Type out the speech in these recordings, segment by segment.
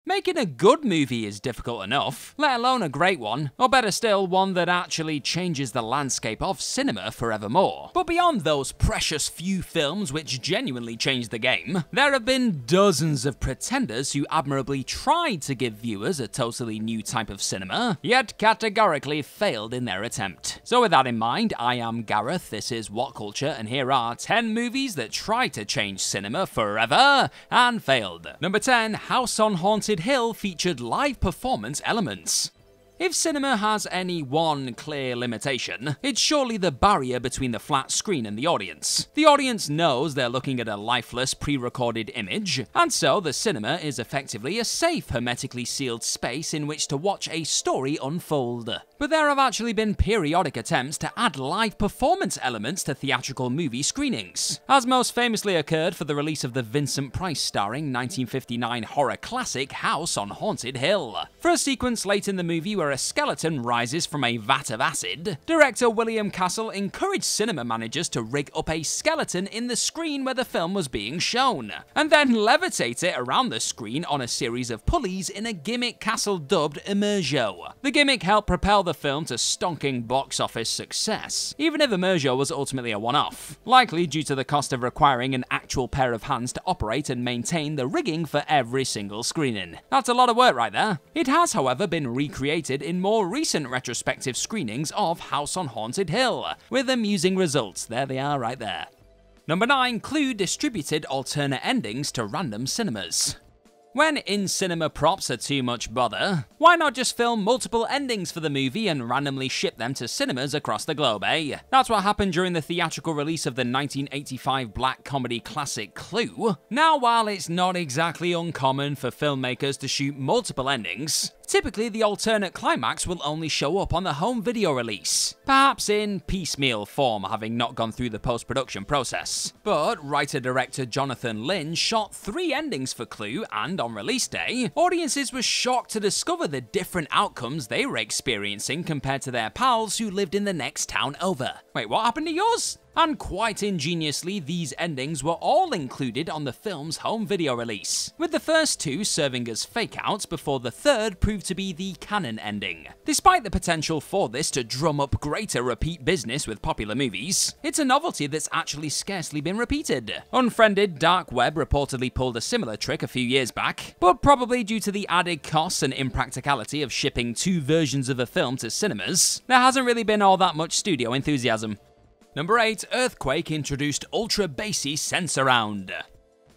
Making a good movie is difficult enough, let alone a great one, or better still, one that actually changes the landscape of cinema forevermore. But beyond those precious few films which genuinely changed the game, there have been dozens of pretenders who admirably tried to give viewers a totally new type of cinema, yet categorically failed in their attempt. So with that in mind, I am Gareth, this is What Culture, and here are 10 movies that tried to change cinema forever and failed. Number 10, House on Haunted Hill featured live performance elements. If cinema has any one clear limitation, it's surely the barrier between the flat screen and the audience. The audience knows they're looking at a lifeless, pre-recorded image, and so the cinema is effectively a safe, hermetically sealed space in which to watch a story unfold. But there have actually been periodic attempts to add live performance elements to theatrical movie screenings, as most famously occurred for the release of the Vincent Price starring 1959 horror classic House on Haunted Hill. For a sequence late in the movie where a skeleton rises from a vat of acid, director William Castle encouraged cinema managers to rig up a skeleton in the screen where the film was being shown, and then levitate it around the screen on a series of pulleys in a gimmick Castle dubbed Immergio. The gimmick helped propel the film to stonking box office success, even if Immergio was ultimately a one-off, likely due to the cost of requiring an actual pair of hands to operate and maintain the rigging for every single screening. That's a lot of work right there. It has, however, been recreated in more recent retrospective screenings of House on Haunted Hill, with amusing results. There they are right there. Number 9, Clue distributed alternate endings to random cinemas. When in-cinema props are too much bother, why not just film multiple endings for the movie and randomly ship them to cinemas across the globe, eh? That's what happened during the theatrical release of the 1985 black comedy classic Clue. Now, while it's not exactly uncommon for filmmakers to shoot multiple endings, typically the alternate climax will only show up on the home video release, perhaps in piecemeal form, having not gone through the post-production process. But writer-director Jonathan Lynn shot 3 endings for Clue, and on release day, audiences were shocked to discover the different outcomes they were experiencing compared to their pals who lived in the next town over. Wait, what happened to yours? And quite ingeniously, these endings were all included on the film's home video release, with the first 2 serving as fake-outs before the third proved to be the canon ending. Despite the potential for this to drum up greater repeat business with popular movies, it's a novelty that's actually scarcely been repeated. Unfriended Dark Web reportedly pulled a similar trick a few years back, but probably due to the added costs and impracticality of shipping 2 versions of a film to cinemas, there hasn't really been all that much studio enthusiasm. Number 8, Earthquake introduced ultra-bassy sense-around.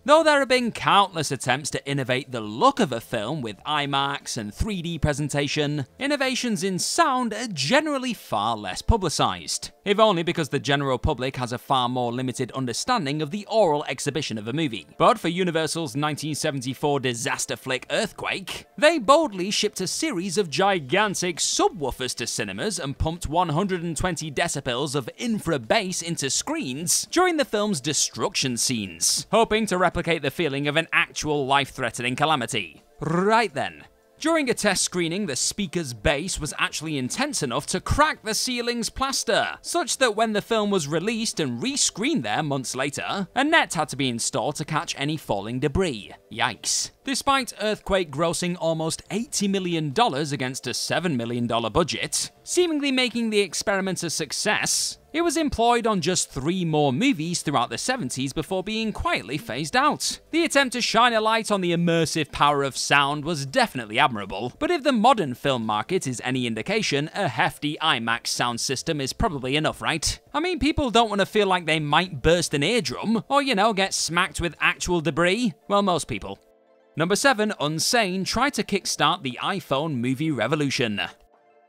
Though there have been countless attempts to innovate the look of a film with IMAX and 3D presentation, innovations in sound are generally far less publicised, if only because the general public has a far more limited understanding of the oral exhibition of a movie. But for Universal's 1974 disaster flick Earthquake, they boldly shipped a series of gigantic subwoofers to cinemas and pumped 120 decibels of infra bass into screens during the film's destruction scenes, hoping to replicate the feeling of an actual life-threatening calamity. Right then. During a test screening, the speaker's bass was actually intense enough to crack the ceiling's plaster, such that when the film was released and re-screened there months later, a net had to be installed to catch any falling debris. Yikes. Despite Earthquake grossing almost $80 million against a $7 million budget, seemingly making the experiment a success, it was employed on just 3 more movies throughout the 70s before being quietly phased out. The attempt to shine a light on the immersive power of sound was definitely admirable, but if the modern film market is any indication, a hefty IMAX sound system is probably enough, right? I mean, people don't want to feel like they might burst an eardrum, or get smacked with actual debris. Well, most people. Number 7, Unsane tried to kickstart the iPhone movie revolution.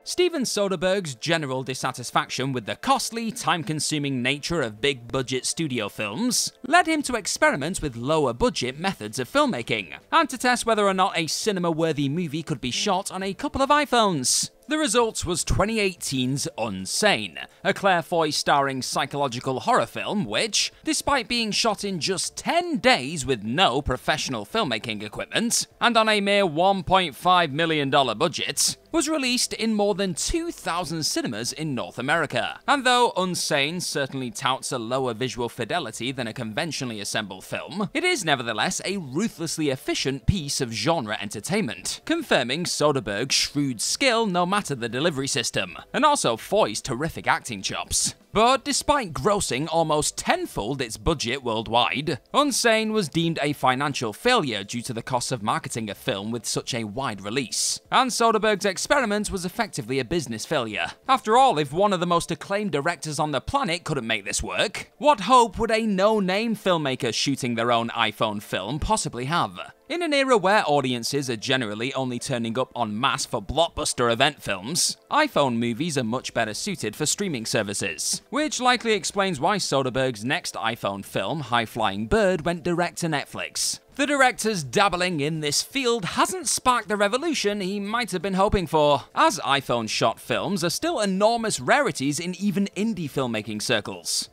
Steven Soderbergh's general dissatisfaction with the costly, time-consuming nature of big-budget studio films led him to experiment with lower-budget methods of filmmaking, and to test whether or not a cinema-worthy movie could be shot on a couple of iPhones. The result was 2018's Unsane, a Claire Foy-starring psychological horror film which, despite being shot in just 10 days with no professional filmmaking equipment, and on a mere $1.5 million budget, was released in more than 2,000 cinemas in North America. And though Unsane certainly touts a lower visual fidelity than a conventionally assembled film, it is nevertheless a ruthlessly efficient piece of genre entertainment, confirming Soderbergh's shrewd skill no matter the delivery system, and also Foy's terrific acting chops. But despite grossing almost tenfold its budget worldwide, Unsane was deemed a financial failure due to the cost of marketing a film with such a wide release. And Soderbergh's experiment was effectively a business failure. After all, if one of the most acclaimed directors on the planet couldn't make this work, what hope would a no-name filmmaker shooting their own iPhone film possibly have? In an era where audiences are generally only turning up en masse for blockbuster event films, iPhone movies are much better suited for streaming services, which likely explains why Soderbergh's next iPhone film, High Flying Bird, went direct to Netflix. The director's dabbling in this field hasn't sparked the revolution he might have been hoping for, as iPhone-shot films are still enormous rarities in even indie filmmaking circles.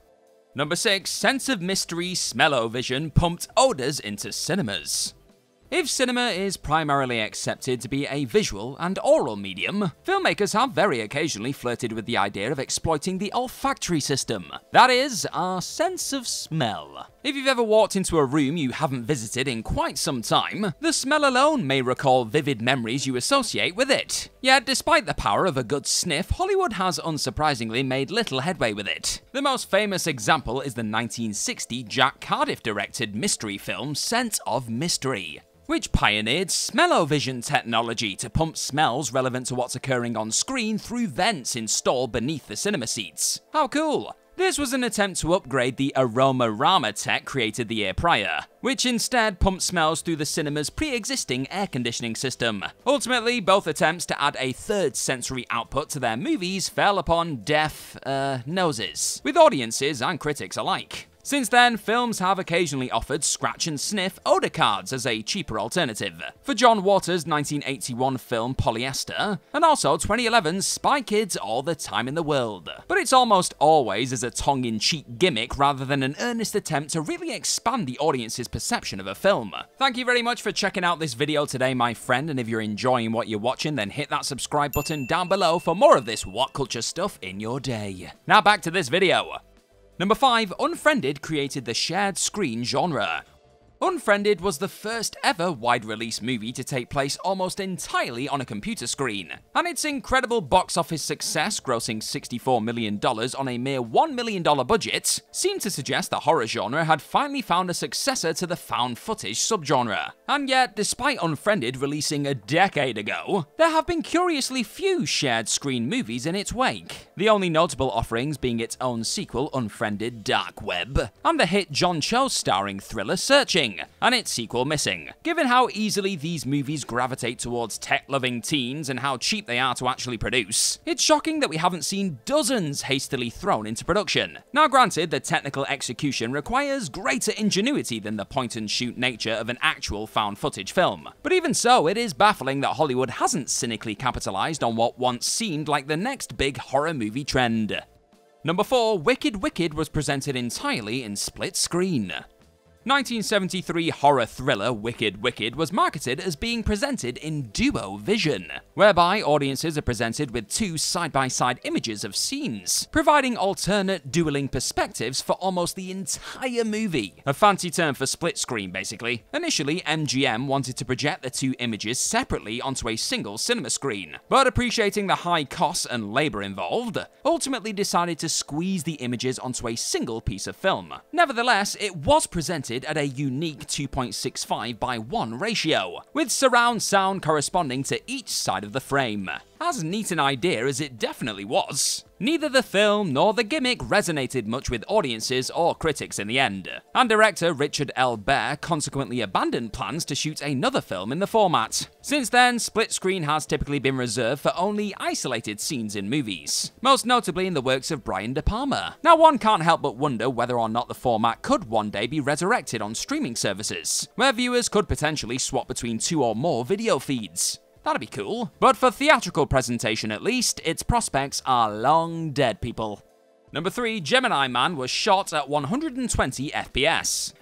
Number 6. Sense of mystery smell-o-vision pumped odors into cinemas. If cinema is primarily accepted to be a visual and oral medium, filmmakers have very occasionally flirted with the idea of exploiting the olfactory system. That is, our sense of smell. If you've ever walked into a room you haven't visited in quite some time, the smell alone may recall vivid memories you associate with it. Yet, despite the power of a good sniff, Hollywood has unsurprisingly made little headway with it. The most famous example is the 1960 Jack Cardiff-directed mystery film Scent of Mystery, which pioneered smell-o-vision technology to pump smells relevant to what's occurring on screen through vents installed beneath the cinema seats. How cool! This was an attempt to upgrade the Aroma-Rama tech created the year prior, which instead pumped smells through the cinema's pre-existing air conditioning system. Ultimately, both attempts to add a third sensory output to their movies fell upon deaf, noses, with audiences and critics alike. Since then, films have occasionally offered scratch and sniff odor cards as a cheaper alternative, for John Waters' 1981 film Polyester, and also 2011's Spy Kids All the Time in the World. But it's almost always as a tongue-in-cheek gimmick rather than an earnest attempt to really expand the audience's perception of a film. Thank you very much for checking out this video today, my friend, and if you're enjoying what you're watching, then hit that subscribe button down below for more of this What Culture stuff in your day. Now back to this video. Number 5. Unfriended created the shared screen genre. Unfriended was the first ever wide-release movie to take place almost entirely on a computer screen, and its incredible box office success, grossing $64 million on a mere $1 million budget, seemed to suggest the horror genre had finally found a successor to the found footage subgenre. And yet, despite Unfriended releasing a decade ago, there have been curiously few shared screen movies in its wake, the only notable offerings being its own sequel, Unfriended Dark Web, and the hit John Cho starring thriller Searching, and its sequel Missing. Given how easily these movies gravitate towards tech-loving teens and how cheap they are to actually produce, it's shocking that we haven't seen dozens hastily thrown into production. Now granted, the technical execution requires greater ingenuity than the point-and-shoot nature of an actual found-footage film, but even so, it is baffling that Hollywood hasn't cynically capitalized on what once seemed like the next big horror movie trend. Number 4. Wicked Wicked was presented entirely in split screen. 1973 horror thriller Wicked Wicked was marketed as being presented in duo vision, whereby audiences are presented with two side-by-side images of scenes, providing alternate dueling perspectives for almost the entire movie. A fancy term for split screen, basically. Initially, MGM wanted to project the two images separately onto a single cinema screen, but appreciating the high costs and labor involved, ultimately decided to squeeze the images onto a single piece of film. Nevertheless, it was presented at a unique 2.65:1 ratio, with surround sound corresponding to each side of the frame. As neat an idea as it definitely was, neither the film nor the gimmick resonated much with audiences or critics in the end, and director Richard L. Baer consequently abandoned plans to shoot another film in the format. Since then, split screen has typically been reserved for only isolated scenes in movies, most notably in the works of Brian De Palma. Now one can't help but wonder whether or not the format could one day be resurrected on streaming services, where viewers could potentially swap between two or more video feeds. That'd be cool. But for theatrical presentation at least, its prospects are long dead, people. Number 3, Gemini Man was shot at 120 FPS.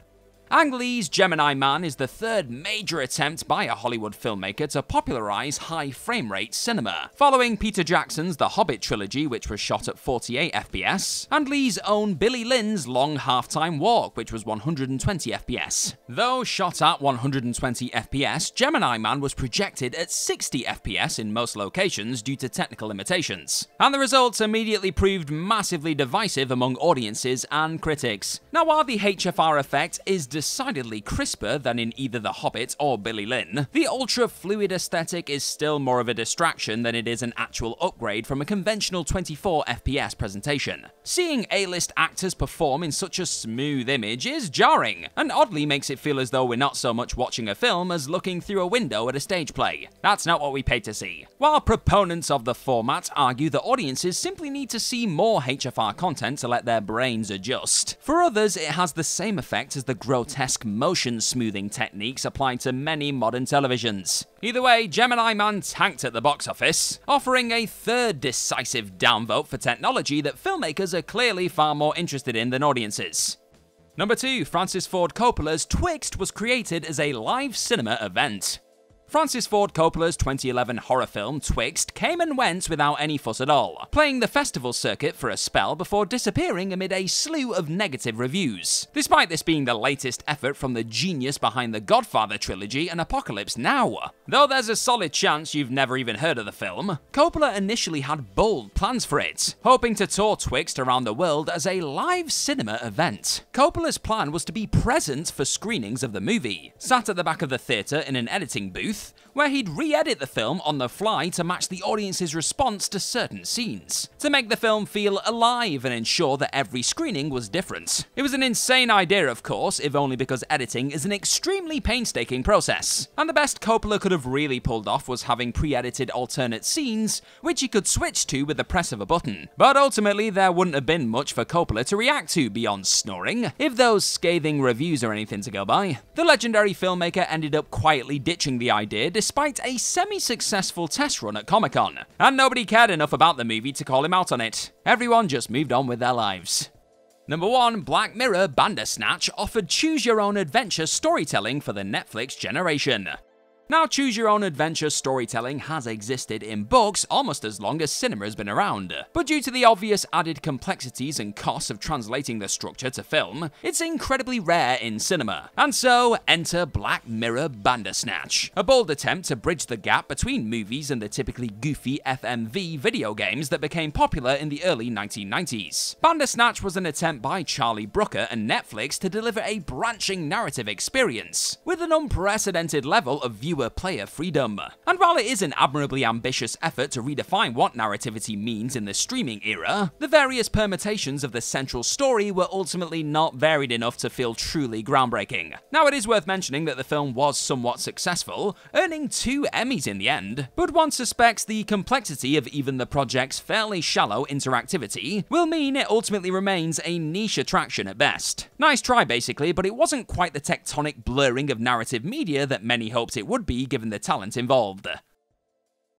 Ang Lee's Gemini Man is the third major attempt by a Hollywood filmmaker to popularize high frame rate cinema, following Peter Jackson's The Hobbit trilogy, which was shot at 48 FPS, and Lee's own Billy Lynn's Long Halftime Walk, which was 120 FPS. Though shot at 120 FPS, Gemini Man was projected at 60 FPS in most locations due to technical limitations, and the results immediately proved massively divisive among audiences and critics. Now, while the HFR effect is decidedly crisper than in either The Hobbit or Billy Lynn, the ultra-fluid aesthetic is still more of a distraction than it is an actual upgrade from a conventional 24 FPS presentation. Seeing A-list actors perform in such a smooth image is jarring, and oddly makes it feel as though we're not so much watching a film as looking through a window at a stage play. That's not what we paid to see. While proponents of the format argue that audiences simply need to see more HFR content to let their brains adjust, for others it has the same effect as the grotesque motion smoothing techniques applied to many modern televisions. Either way, Gemini Man tanked at the box office, offering a third decisive downvote for technology that filmmakers are clearly far more interested in than audiences. Number 2, Francis Ford Coppola's Twix was created as a live cinema event. Francis Ford Coppola's 2011 horror film Twix came and went without any fuss at all, playing the festival circuit for a spell before disappearing amid a slew of negative reviews. Despite this being the latest effort from the genius behind the Godfather trilogy and Apocalypse Now. Though there's a solid chance you've never even heard of the film, Coppola initially had bold plans for it, hoping to tour Twix around the world as a live cinema event. Coppola's plan was to be present for screenings of the movie, sat at the back of the theater in an editing booth, where he'd re-edit the film on the fly to match the audience's response to certain scenes, to make the film feel alive and ensure that every screening was different. It was an insane idea, of course, if only because editing is an extremely painstaking process, and the best Coppola could have really pulled off was having pre-edited alternate scenes, which he could switch to with the press of a button. But ultimately, there wouldn't have been much for Coppola to react to beyond snoring, if those scathing reviews are anything to go by. The legendary filmmaker ended up quietly ditching the idea despite a semi-successful test run at Comic-Con, and nobody cared enough about the movie to call him out on it. Everyone just moved on with their lives. Number 1, Black Mirror Bandersnatch offered choose-your-own-adventure storytelling for the Netflix generation. Now, choose-your-own-adventure storytelling has existed in books almost as long as cinema has been around, but due to the obvious added complexities and costs of translating the structure to film, it's incredibly rare in cinema. And so, enter Black Mirror Bandersnatch, a bold attempt to bridge the gap between movies and the typically goofy FMV video games that became popular in the early 1990s. Bandersnatch was an attempt by Charlie Brooker and Netflix to deliver a branching narrative experience, with an unprecedented level of viewer-player freedom. And while it is an admirably ambitious effort to redefine what narrativity means in the streaming era, the various permutations of the central story were ultimately not varied enough to feel truly groundbreaking. Now, it is worth mentioning that the film was somewhat successful, earning 2 Emmys in the end, but one suspects the complexity of even the project's fairly shallow interactivity will mean it ultimately remains a niche attraction at best. Nice try basically, but it wasn't quite the tectonic blurring of narrative media that many hoped it would be given the talent involved.